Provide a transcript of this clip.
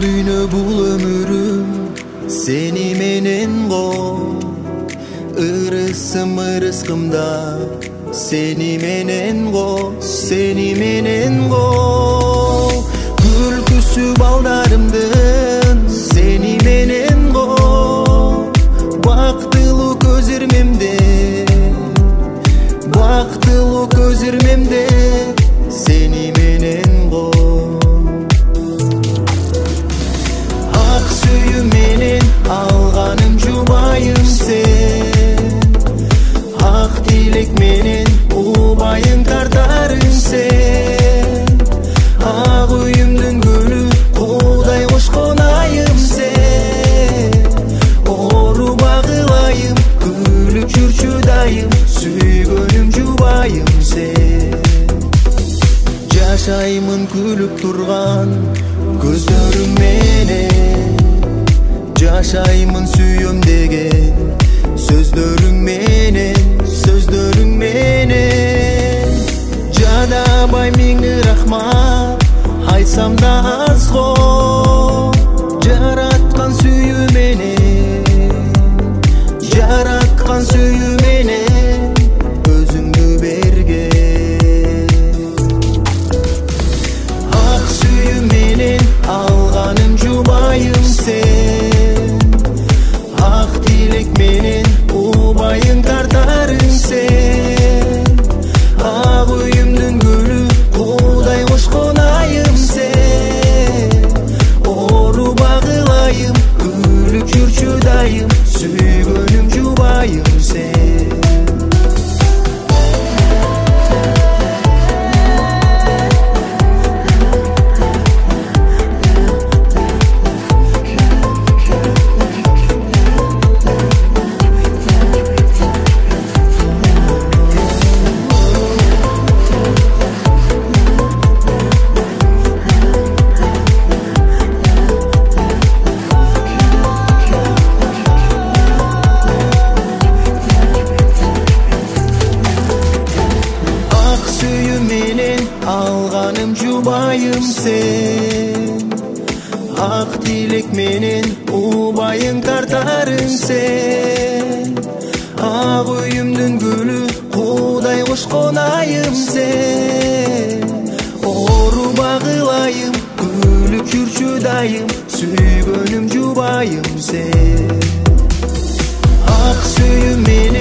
дүйнө бул өмүрүм сени менен го, ырысым ырыскымда сени менен го, сени менен го. Күлкүсү балдарымдын сени менен го, бактылуу көз ирмемде, бактылуу көз ирмемде сени менен го. Ак сүйүм менен алганым жубайым сен, ак тилек менен убайың тартарың сен. Ак үйүмдүн гүлү куудай кошкон айым сен, оору багылайым күлүп жүрчү дайым, сүйгөнүм жубайым сен. Жашаймын күлүп турган көздөрүң менен, жашаймын сүйөм деген сөздөрүң менен, сөздөрүң менен. Жадабай миңи рахмат айтсам да аз го, жараткан сүйүү менен, жараткан сүйүү менен өзүңдү берген. Ак сүйүү менен алганым жубайым сен, ак тилек менен убайың тартарың сен. Ак үйүмдүн гүлү куудай кошкон айым сен, оору багылайым күлүп жүрчү дайым, сүйгөнүм жубайым сен. Алганым жубайым сен, ак тилек менен убайың тартарың сен. Ак үйүмдүн гүлү куудай кошкон айым сен, оору багылайым күлүп жүрчү дайым, сүйгөнүм жубайым сен. Ак сүйүү менен